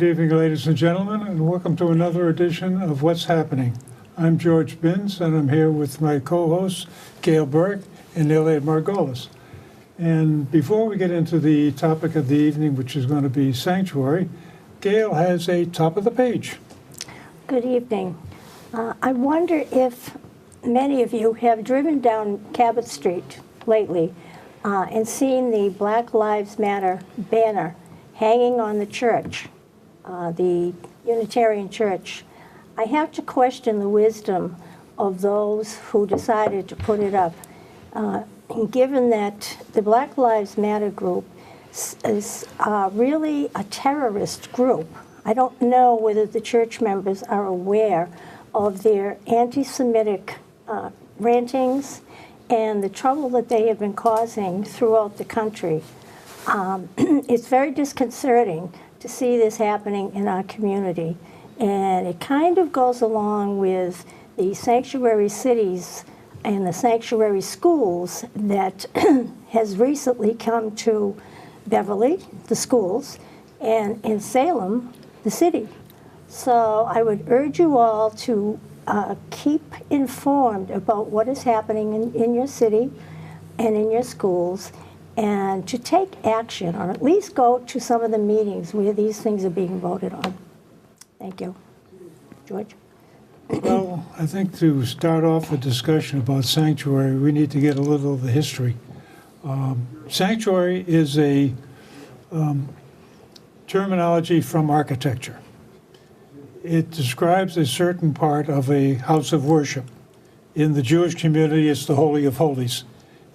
Good evening, ladies and gentlemen, and welcome to another edition of What's Happening. I'm George Binns, and I'm here with my co-hosts, Gail Burke and Iliad Margolis. And before we get into the topic of the evening, which is going to be sanctuary, Gail has a top of the page. Good evening. I wonder if many of you have driven down Cabot Street lately and seen the Black Lives Matter banner hanging on the church, the Unitarian Church. I have to question the wisdom of those who decided to put it up, given that the Black Lives Matter group is really a terrorist group. I don't know whether the church members are aware of their anti-Semitic rantings and the trouble that they have been causing throughout the country. It's very disconcerting to see this happening in our community, and it kind of goes along with the sanctuary cities and the sanctuary schools that has recently come to Beverly, the schools, and in Salem, the city. So I would urge you all to keep informed about what is happening in your city and in your schools, and to take action, or at least go to some of the meetings where these things are being voted on. Thank you. George? Well, I think to start off a discussion about sanctuary, we need to get a little of the history. Sanctuary is a terminology from architecture. It describes a certain part of a house of worship. In the Jewish community, it's the Holy of Holies.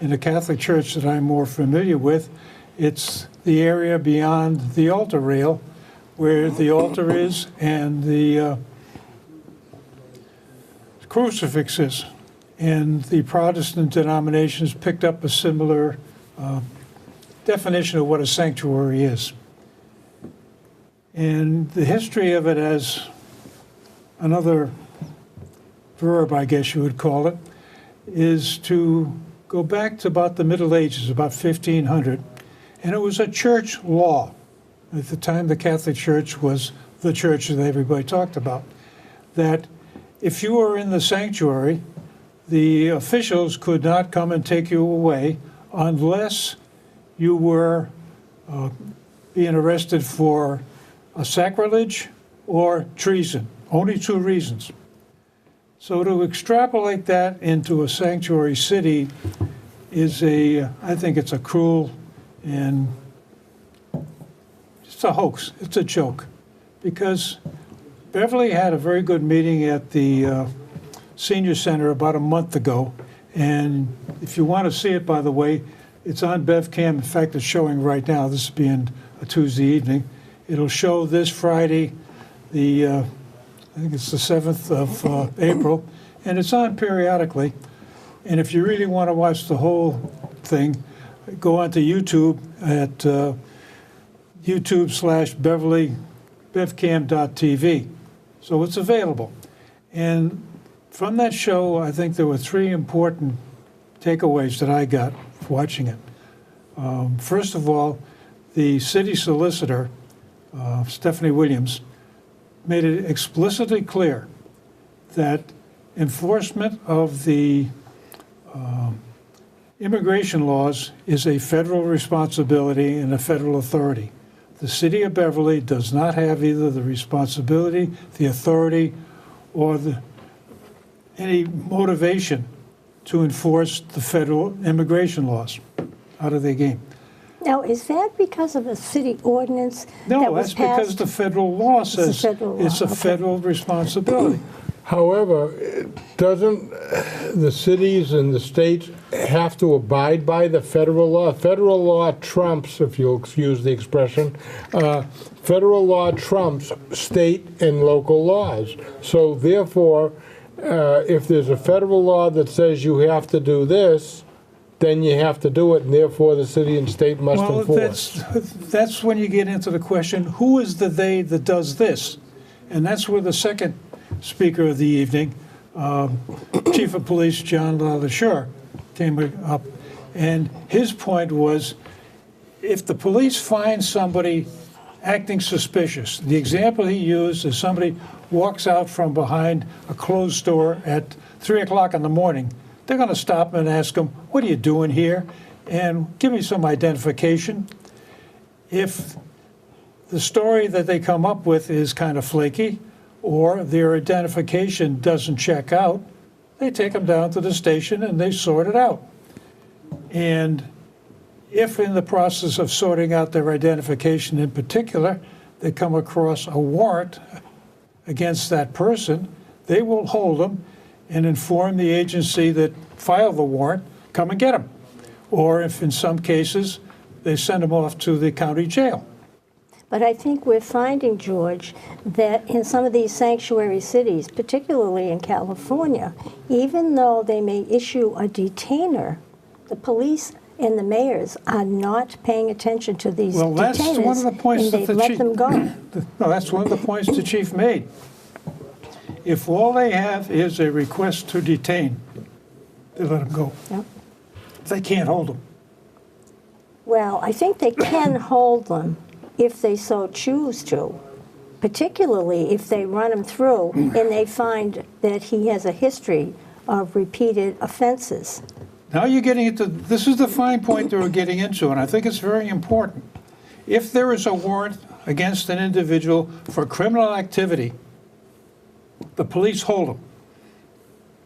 In the Catholic Church that I'm more familiar with, it's the area beyond the altar rail where the altar is and the crucifix is. And the Protestant denominations picked up a similar definition of what a sanctuary is. And the history of it as another verb, I guess you would call it, is to go back to about the Middle Ages, about 1500, and it was a church law. At the time, the Catholic Church was the church that everybody talked about, that if you were in the sanctuary, the officials could not come and take you away unless you were being arrested for a sacrilege or treason. Only two reasons. So to extrapolate that into a sanctuary city is I think it's a cruel and it's a hoax. It's a joke. Because Beverly had a very good meeting at the senior center about a month ago. And if you want to see it, by the way, it's on BevCam. In fact, it's showing right now. This being a Tuesday evening. It'll show this Friday, I think it's the 7th of April, and it's on periodically. And if you really want to watch the whole thing, go onto YouTube at YouTube/Beverly bevcam.tv. So it's available. And from that show, I think there were three important takeaways that I got watching it. First of all, the city solicitor, Stephanie Williams, made it explicitly clear that enforcement of the immigration laws is a federal responsibility and a federal authority. The city of Beverly does not have either the responsibility, the authority, or any motivation to enforce the federal immigration laws. Out of their game. Now, is that because of a city ordinance No, that was that's because passed? the federal law says it's a federal responsibility. However, doesn't the cities and the states have to abide by the federal law? Federal law trumps, if you'll excuse the expression, federal law trumps state and local laws. So therefore, if there's a federal law that says you have to do this, then you have to do it, and therefore the city and state must enforce. That's when you get into the question, who is the they that does this? And that's where the second speaker of the evening, Chief of Police John LaLashore, came up. And his point was, if the police find somebody acting suspicious. The example he used is somebody walks out from behind a closed store at 3 o'clock in the morning. They're going to stop him and ask him, what are you doing here? And give me some identification. If the story that they come up with is kind of flaky, or their identification doesn't check out, they take them down to the station and they sort it out. And if in the process of sorting out their identification in particular, they come across a warrant against that person, they will hold them and inform the agency that filed the warrant, come and get them. Or if in some cases, they send them off to the county jail. But I think we're finding, George, that in some of these sanctuary cities, particularly in California, even though they may issue a detainer, the police and the mayors are not paying attention to these Well, that's detainers, one of the points and that they the let chief- them go. No, that's one of the points the chief made. If all they have is a request to detain, they let them go. Yep. They can't hold them. Well, I think they can hold them if they so choose to, particularly if they run him through and they find that he has a history of repeated offenses. Now you're getting into, this is the fine point that we're getting into, and I think it's very important. If there is a warrant against an individual for criminal activity, the police hold them,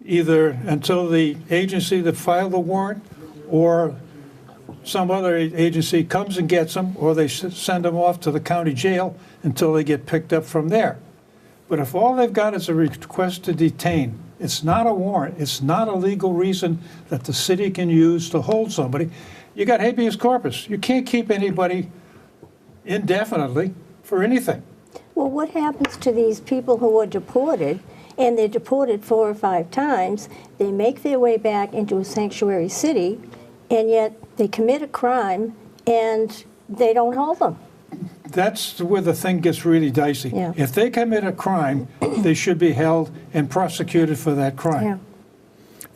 either until the agency that filed the warrant or some other agency comes and gets them, or they send them off to the county jail until they get picked up from there. But if all they've got is a request to detain, it's not a warrant, it's not a legal reason that the city can use to hold somebody. You got habeas corpus. You can't keep anybody indefinitely for anything. Well, what happens to these people who are deported, and they're deported 4 or 5 times, they make their way back into a sanctuary city, and yet they commit a crime and they don't hold them? That's where the thing gets really dicey. Yeah. If they commit a crime, they should be held and prosecuted for that crime.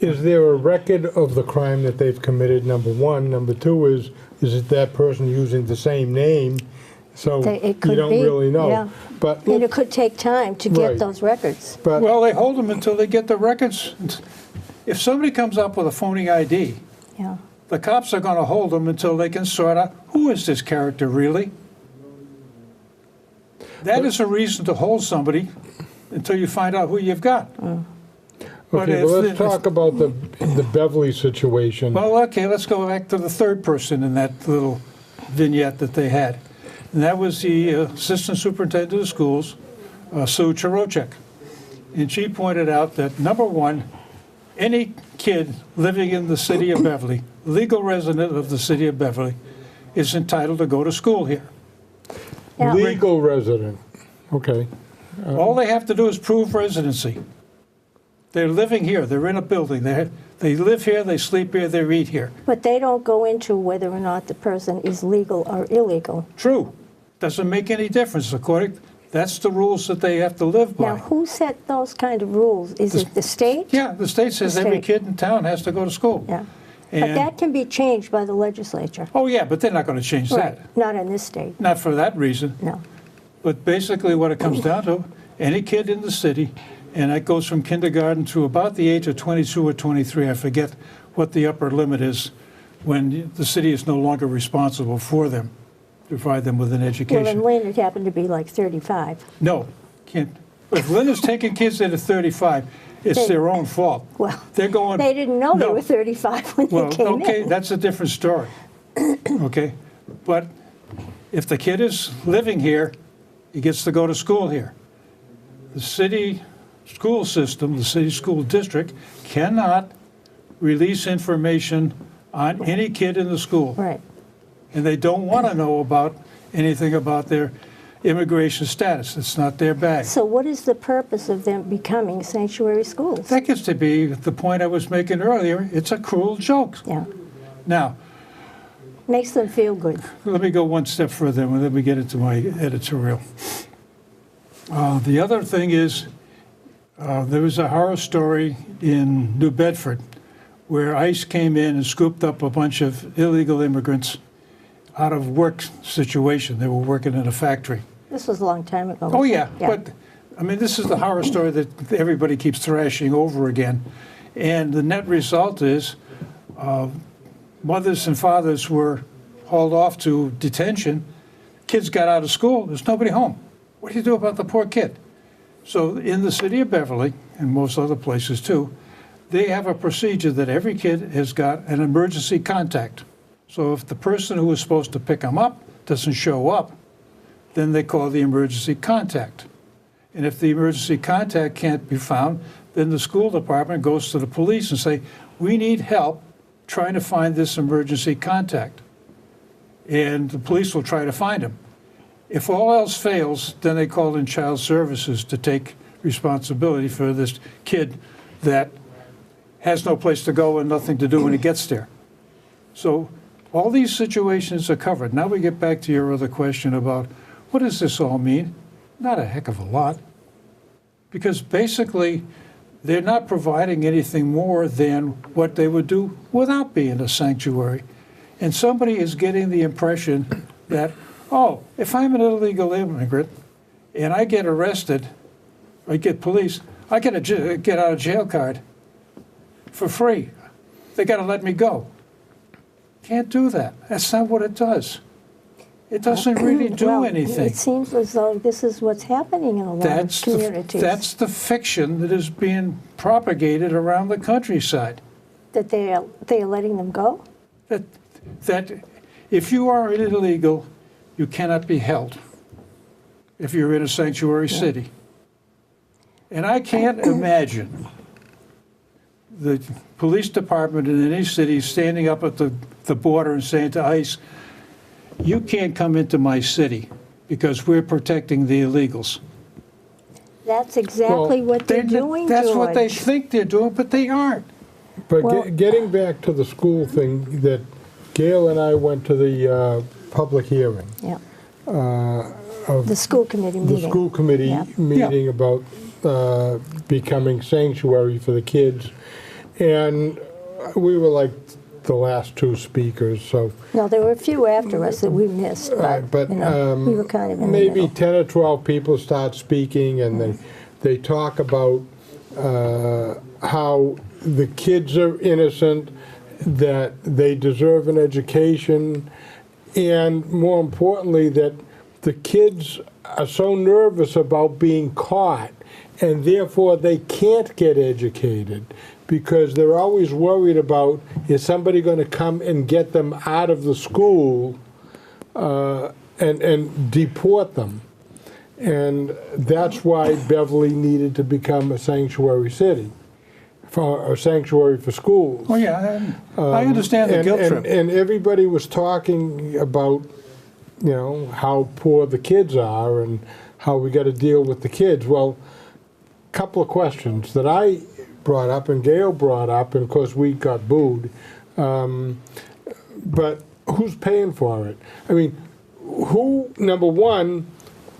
Yeah. Is there a record of the crime that they've committed, number one? Number two is it that person using the same name? So It could you don't be, really know. yeah. But, And it could take time to get Right. those records. but Well, they hold them until they get the records. If somebody comes up with a phony ID, Yeah. the cops are going to hold them until they can sort out, who is this character really? That is a reason to hold somebody until you find out who you've got. But okay, if well, let's the- talk about the Beverly situation. Well, okay, let's go back to the third person in that little vignette that they had. And that was the Assistant Superintendent of Schools, Sue Chirocek. And she pointed out that, number one, any kid living in the city of Beverly, legal resident of the city of Beverly, is entitled to go to school here. Now, Legal resident. Okay. All they have to do is prove residency. They're living here, they're in a building, they live here, they sleep here, they eat here. but they don't go into whether or not the person is legal or illegal. True, doesn't make any difference according, that's the rules that they have to live Now, by. who set those kind of rules? Is it the state? Yeah, the state says The every state. kid in town has to go to school. Yeah. But And, that can be changed by the legislature. oh yeah, but they're not going to change that. Right. Not in this state, Not for that reason. no. But basically what it comes down to, any kid in the city, and that goes from kindergarten to about the age of 22 or 23, I forget what the upper limit is, when the city is no longer responsible for them, to provide them with an Well, in education. Lynn, it happened to be like 35. No, can't. If Lynn is taking kids that are 35, it's They- their own fault. Well, They're going. they didn't know they No. were 35 when Well, they came okay, in. that's a different story. Okay? But if the kid is living here, he gets to go to school here. The city school system, the city school district, cannot release information on any kid in the school. Right. And they don't want to know about anything about their immigration status. It's not their bag. So what is the purpose of them becoming sanctuary schools? That gets to be the point I was making earlier. It's a cruel joke. Yeah, Now, makes them feel good. let me go one step further and then we get into my editorial. The other thing is, there was a horror story in New Bedford where ICE came in and scooped up a bunch of illegal immigrants out of work situation. They were working in a factory. This was a long time ago. Oh, yeah, but, I mean, this is the horror story that everybody keeps thrashing over again. And the net result is mothers and fathers were hauled off to detention. Kids got out of school. There's nobody home. What do you do about the poor kid? So in the city of Beverly, and most other places too, they have a procedure that every kid has got an emergency contact. So if the person who was supposed to pick them up doesn't show up, then they call the emergency contact. And if the emergency contact can't be found, then the school department goes to the police and say, we need help trying to find this emergency contact. And the police will try to find him. If all else fails, then they call in child services to take responsibility for this kid that has no place to go and nothing to do when he gets there. So all these situations are covered. Now we get back to your other question about what does this all mean? Not a heck of a lot. Because basically, they're not providing anything more than what they would do without being a sanctuary. And somebody is getting the impression that, oh, if I'm an illegal immigrant and I get arrested, I get police, I get a get out of jail card for free. They got to let me go. Can't do that. That's not what it does. It doesn't really do Well, anything. It seems as though this is what's happening in a lot of communities. That's the fiction that is being propagated around the countryside. that they are letting them go? That if you are illegal, you cannot be held if you're in a sanctuary city. And I can't imagine the police department in any city standing up at the border and saying to ICE, you can't come into my city because we're protecting the illegals. That's exactly what they're doing, That's what they George. think they're doing, but they aren't. But Well- getting back to the school thing, that Gail and I went to the public hearing Yeah, of the school committee the meeting. school committee Yeah. meeting about becoming sanctuary for the kids. And we were like the last two speakers, so No, there were a few after us that we missed, but, you know, we were kind of in the maybe middle. 10 or 12 people start speaking, and they talk about how the kids are innocent, that they deserve an education, and more importantly, that the kids are so nervous about being caught, and therefore they can't get educated because they're always worried about, is somebody going to come and get them out of the school and deport them? And that's why Beverly needed to become a sanctuary city, for a sanctuary for schools. Oh, yeah, I understand the guilt trip. And everybody was talking about, you know, how poor the kids are and how we got to deal with the kids. Well, a couple of questions that I brought up and Gail brought up, and of course we got booed. But who's paying for it? I mean, who, number one,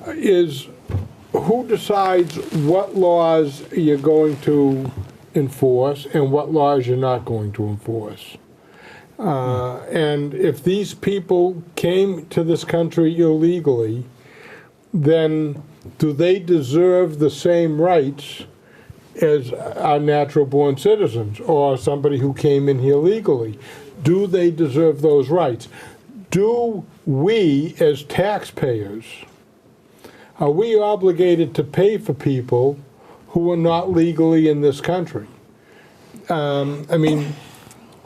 is who decides what laws you're going to enforce and what laws you're not going to enforce? And if these people came to this country illegally, then do they deserve the same rights as our natural-born citizens or somebody who came in here legally? Do they deserve those rights? Do we, as taxpayers, are we obligated to pay for people who are not legally in this country? I mean,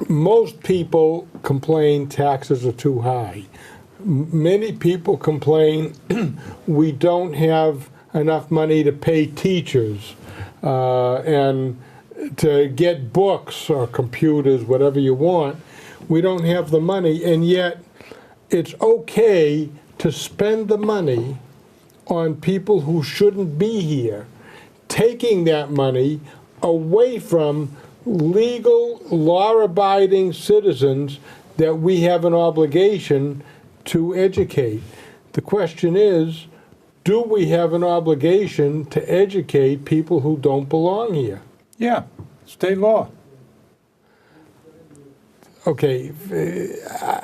most people complain taxes are too high. Many people complain we don't have enough money to pay teachers and to get books or computers, whatever you want. We don't have the money, and yet it's okay to spend the money on people who shouldn't be here, taking that money away from legal, law-abiding citizens that we have an obligation to educate. The question is, do we have an obligation to educate people who don't belong here? Yeah, state law. Okay,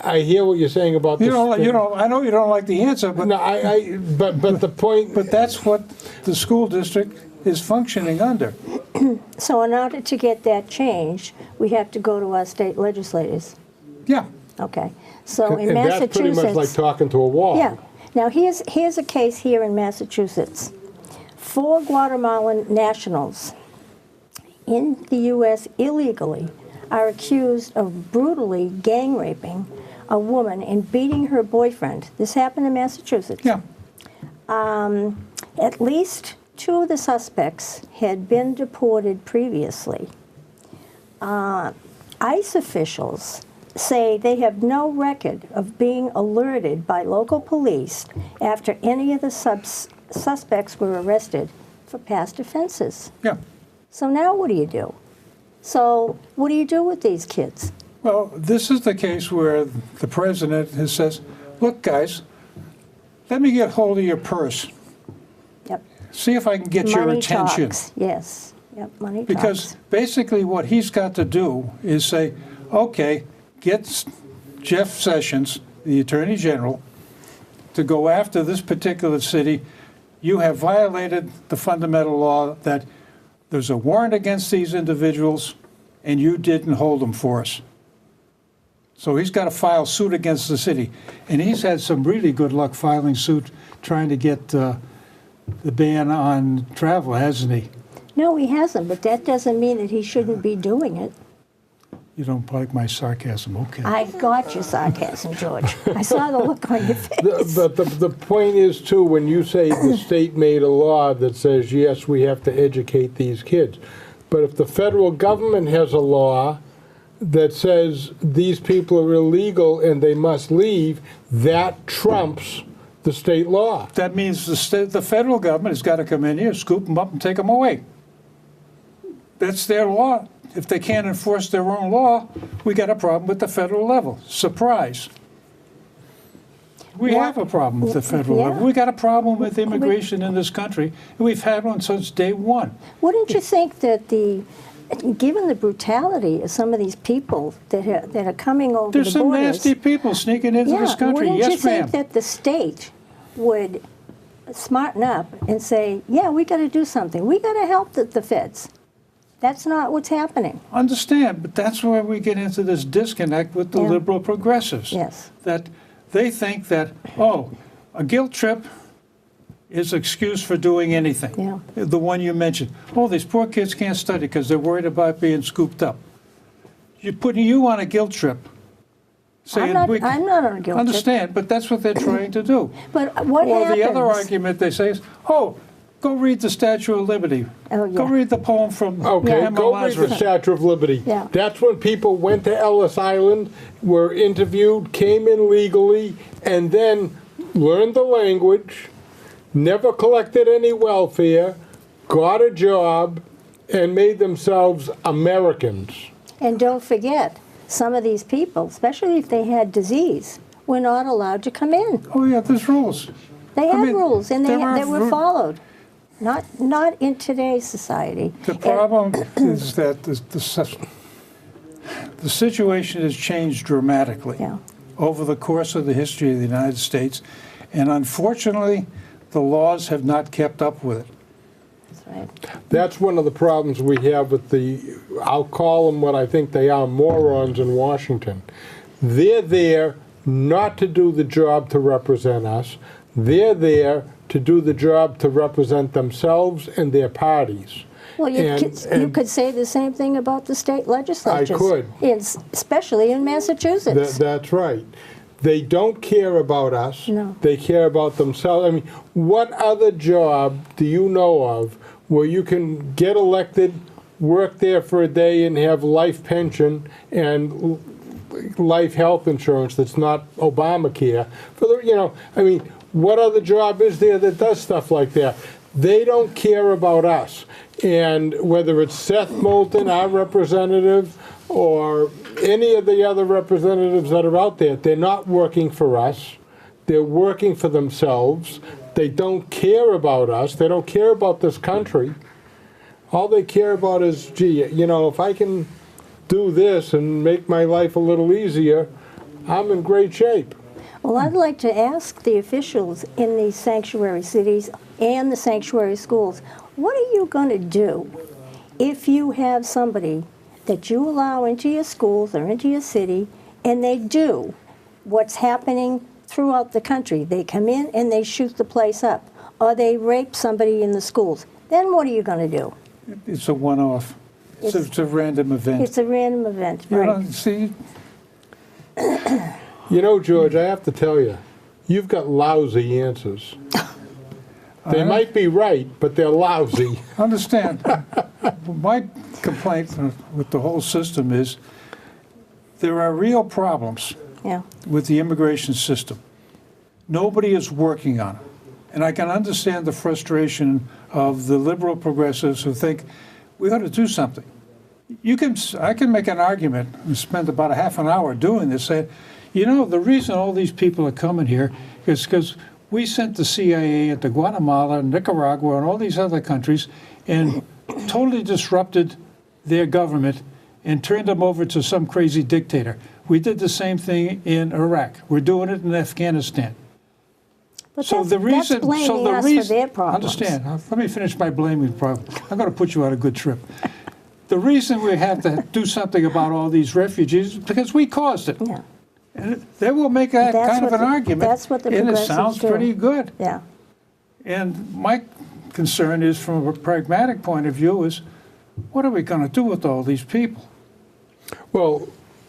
I hear what you're saying about You this. don't, I know you don't like the answer, but, No, but the point. but that's what the school district is functioning under. So in order to get that changed, we have to go to our state legislators. Yeah. Okay. So in and Massachusetts. that's pretty much like talking to a wall. Yeah. Now here's a case here in Massachusetts. 4 Guatemalan nationals in the U.S. illegally are accused of brutally gang raping a woman and beating her boyfriend. This happened in Massachusetts. Yeah. At least 2 of the suspects had been deported previously. ICE officials say they have no record of being alerted by local police after any of the suspects were arrested for past offenses. Yeah. So now what do you do? So what do you do with these kids? Well, this is the case where the president has says, look, guys, let me get hold of your purse. Yep. See if I can get your Money attention. talks. Yes. Yep. Money Because talks. basically what he's got to do is say, okay, get Jeff Sessions, the Attorney General, to go after this particular city. You have violated the fundamental law that there's a warrant against these individuals, and you didn't hold them for us. So he's got to file suit against the city. And he's had some really good luck filing suit trying to get the ban on travel, hasn't he? No, he hasn't, but that doesn't mean that he shouldn't be doing it. You don't like my sarcasm, okay. I got your sarcasm, George. I saw the look on your face. But the point is, too, when you say the state made a law that says, yes, we have to educate these kids. But if the federal government has a law that says these people are illegal and they must leave, that trumps the state law. That means the federal government has got to come in here, scoop them up, and take them away. That's their law. If they can't enforce their own law, we got a problem with the federal level. Surprise. We have a problem with the federal level. We got a problem with immigration in this country, and we've had one since day one. Wouldn't you think that given the brutality of some of these people that are coming over There's the some borders, nasty people sneaking into this country. wouldn't you Yes, ma'am. think that the state would smarten up and say, yeah, we got to do something. We got to help the feds. That's not what's happening. Understand, but that's where we get into this disconnect with the liberal progressives. Yes. That they think that, oh, a guilt trip is excuse for doing anything. Yeah. The one you mentioned. Oh, these poor kids can't study because they're worried about being scooped up. You're putting you on a guilt trip. Saying I'm not on a guilt trip. Understand, but that's what they're trying to do. But what Or happens? the other argument they say is, oh, go read the Statue of Liberty. Oh, yeah. Go read the poem from Okay, Emma go read the Lazarus. Statue of Liberty. Yeah. That's when people went to Ellis Island, were interviewed, came in legally, and then learned the language, never collected any welfare, got a job, and made themselves Americans. And don't forget, some of these people, especially if they had disease, were not allowed to come in. Oh, yeah, there's rules. They had mean, rules, and they there were are- followed. Not in today's society. The problem is that the situation has changed dramatically Yeah. over the course of the history of the United States, and unfortunately, the laws have not kept up with it. That's right. That's one of the problems we have with I'll call them what I think they are, morons in Washington. They're there not to do the job to represent us. They're there to do the job to represent themselves and their parties. Well, you could say the same thing about the state legislatures. I could. Especially in Massachusetts. That's right. They don't care about us. No. They care about themselves. I mean, what other job do you know of where you can get elected, work there for a day, and have life pension and life health insurance that's not Obamacare? I mean, what other job is there that does stuff like that? They don't care about us. And whether it's Seth Moulton, our representative, or any of the other representatives that are out there, they're not working for us. They're working for themselves. They don't care about us. They don't care about this country. All they care about is, gee, if I can do this and make my life a little easier, I'm in great shape. Well, I'd like to ask the officials in these sanctuary cities and the sanctuary schools, what are you going to do if you have somebody that you allow into your schools or into your city, and they do what's happening throughout the country? They come in and they shoot the place up, or they rape somebody in the schools. Then what are you going to do? It's a one-off. It's a random event. It's a random event, You right? know, see, You know, George, I have to tell you, you've got lousy answers. They might be right, but they're lousy. understand, my complaint with the whole system is there are real problems Yeah. with the immigration system. Nobody is working on it. And I can understand the frustration of the liberal progressives who think we ought to do something. I can make an argument and spend about a half an hour doing this, saying, you know, the reason all these people are coming here is because we sent the CIA into Guatemala, Nicaragua, and all these other countries and totally disrupted their government and turned them over to some crazy dictator. We did the same thing in Iraq. We're doing it in Afghanistan. But So that's, the reason, that's blaming so the us reason, for their problems. understand? Let me finish my blaming problem. I'm going to put you on a good trip. The reason we have to do something about all these refugees is because we caused it. Yeah. And they will make that That's kind of what an the- argument, that's what the and it progressives sounds do. pretty good. Yeah. And my concern is, from a pragmatic point of view, is what are we going to do with all these people? Well,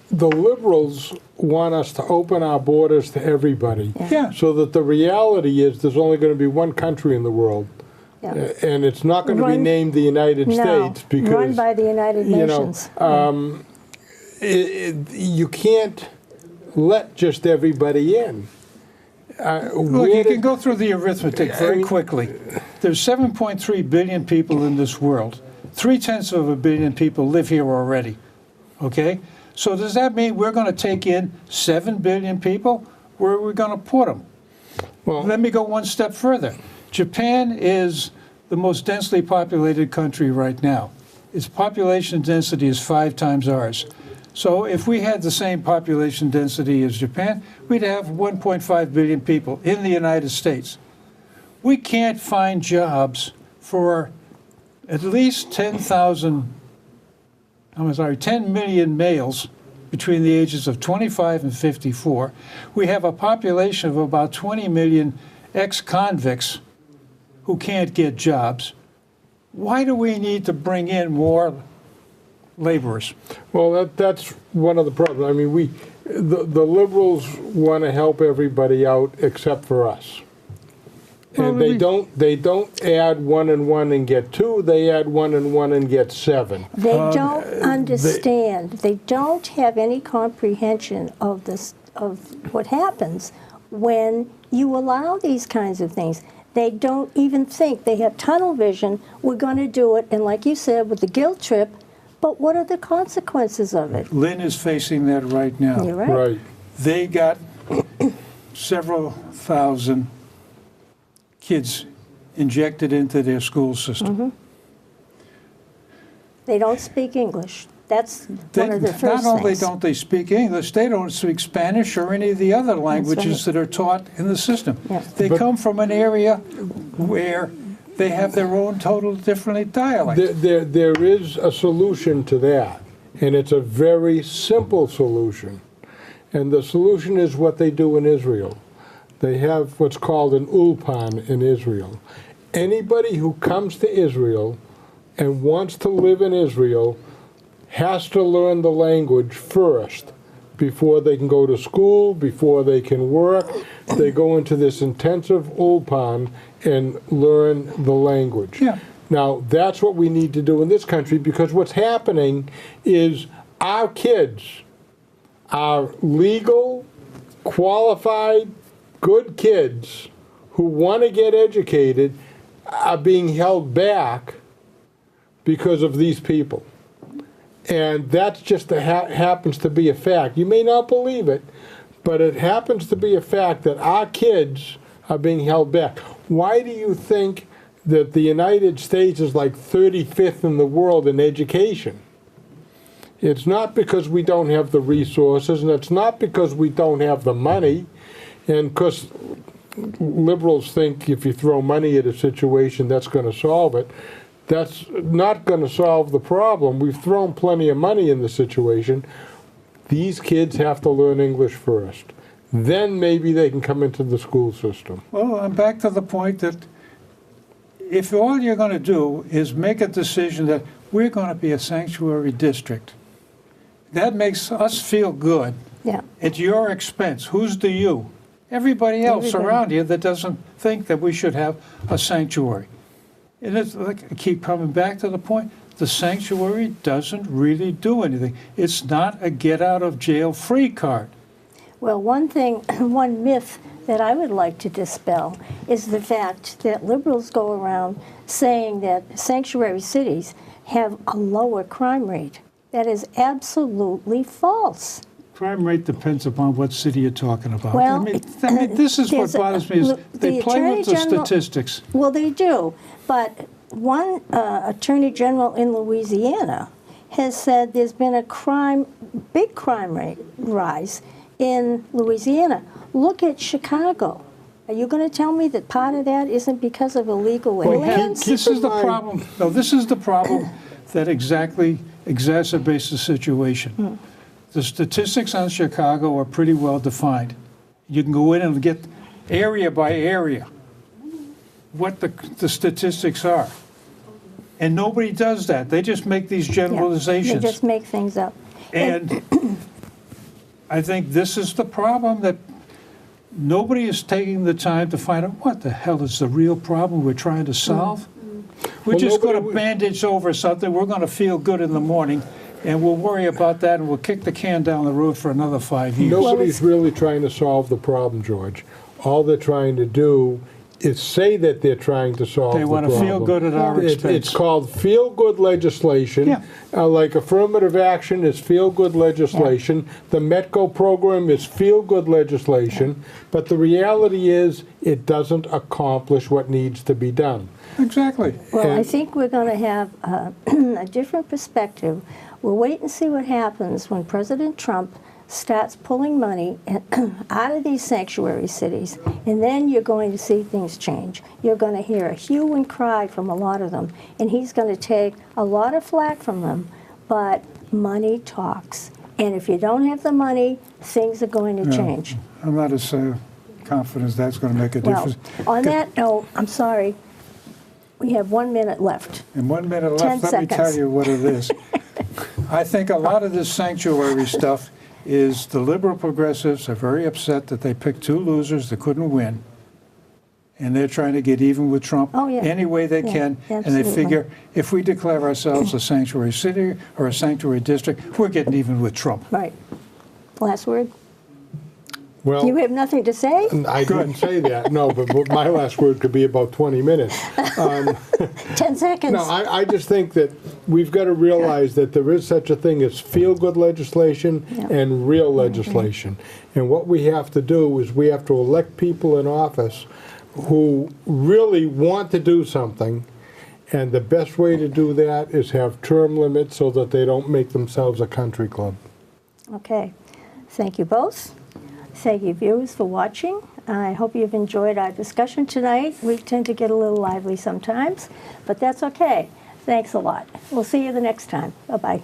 the liberals want us to open our borders to everybody. Yeah. So that the reality is there's only going to be one country in the world. Yeah. And it's not going to be Run- named the United No, States because, run by the United you know, Nations. you can't let just everybody in. Look, you can go through the arithmetic very quickly. There's 7.3 billion people in this world. 0.3 billion people live here already. Okay? So does that mean we're going to take in 7 billion people? Where are we going to put them? Well, Let me go one step further. Japan is the most densely populated country right now. Its population density is 5 times ours. So if we had the same population density as Japan, we'd have 1.5 billion people in the United States. We can't find jobs for at least 10 million males between the ages of 25 and 54. We have a population of about 20 million ex-convicts who can't get jobs. Why do we need to bring in more laborers? well, that's one of the problems. I mean, the liberals want to help everybody out except for us. And they don't add 1 and 1 and get 2. They add 1 and 1 and get 7. They don't understand. They don't have any comprehension of this, of what happens when you allow these kinds of things. They don't even think. They have tunnel vision. We're going to do it, and like you said, with the guilt trip. But what are the consequences of it? Lynn is facing that right now. You're right. Right. They got several thousand kids injected into their school system. They don't speak English. That's They- one of the first not only things. don't they speak English, they don't speak Spanish or any of the other languages right. that are taught in the system. Yeah. They But- come from an area where they have their own total different dialect. There is a solution to that, and it's a very simple solution. And the solution is what they do in Israel. They have what's called an ulpan in Israel. Anybody who comes to Israel and wants to live in Israel has to learn the language first before they can go to school, before they can work. They go into this intensive ulpan and learn the language. Yeah. Now, that's what we need to do in this country, because what's happening is our kids are legal, qualified, good kids who want to get educated are being held back because of these people. And that's just happens to be a fact. You may not believe it, but it happens to be a fact that our kids are being held back. Why do you think that the United States is like 35th in the world in education? It's not because we don't have the resources, and it's not because we don't have the money. And because liberals think if you throw money at a situation, that's going to solve it. That's not going to solve the problem. We've thrown plenty of money in the situation. These kids have to learn English first. Then maybe they can come into the school system. Well, I'm back to the point that if all you're going to do is make a decision that we're going to be a sanctuary district, that makes us feel good. Yeah. At your expense. Who's the you? Everybody else Everybody. around you that doesn't think that we should have a sanctuary. And it's like I keep coming back to the point, the sanctuary doesn't really do anything. It's not a get out of jail free card. Well, one thing, one myth that I would like to dispel is the fact that liberals go around saying that sanctuary cities have a lower crime rate. That is absolutely false. Crime rate depends upon what city you're talking about. Well, I mean, this is what there's a- bothers me is look, they the play Attorney with the General- statistics. Well, they do, but one attorney general in Louisiana has said there's been a big crime rate rise in Louisiana. Look at Chicago. Are you going to tell me that part of that isn't because of illegal Well, aliens? This Keep is in the mind- problem. No, this is the problem that exactly exacerbates the situation. The statistics on Chicago are pretty well defined. You can go in and get area by area what the statistics are. And nobody does that. They just make these Yeah, generalizations. they just make things up. And I think this is the problem, that nobody is taking the time to find out what the hell is the real problem we're trying to solve. We're Well, just going to nobody- bandage over something. We're going to feel good in the morning, and we'll worry about that, and we'll kick the can down the road for another 5 years. Nobody's really trying to solve the problem, George. All they're trying to do is say that they're trying to solve They the want problem. to feel good at our It's expense. called feel-good legislation. Yeah. Like affirmative action is feel-good legislation. The METCO program is feel-good legislation. But the reality is it doesn't accomplish what needs to be done. Exactly. Well, I And- think we're going to have a different perspective. We'll wait and see what happens when President Trump starts pulling money out of these sanctuary cities, and then you're going to see things change. You're going to hear a hue and cry from a lot of them, and he's going to take a lot of flack from them, but money talks. And if you don't have the money, things are going to change. I'm not as confident that's going to make a Well, difference. on that note, I'm sorry, we have 1 minute left. In 1 minute 10 left, let me tell seconds. you what it is. I think a lot of this sanctuary stuff is the liberal progressives are very upset that they picked two losers that couldn't win. And they're trying to get even with Trump Oh, yeah. any way they Yeah, can. And they absolutely. figure if we declare ourselves a sanctuary city or a sanctuary district, we're getting even with Trump. Right. Last word? Well, You have nothing to say? I didn't say that, no, but my last word could be about 20 minutes. 10 seconds. No, I just think that we've got to realize that there is such a thing as feel-good legislation Yeah. and real legislation. And what we have to do is we have to elect people in office who really want to do something, and the best way to do that is have term limits so that they don't make themselves a country club. Okay. Thank you both. Thank you, viewers, for watching. I hope you've enjoyed our discussion tonight. We tend to get a little lively sometimes, but that's okay. Thanks a lot. We'll see you the next time. Bye-bye.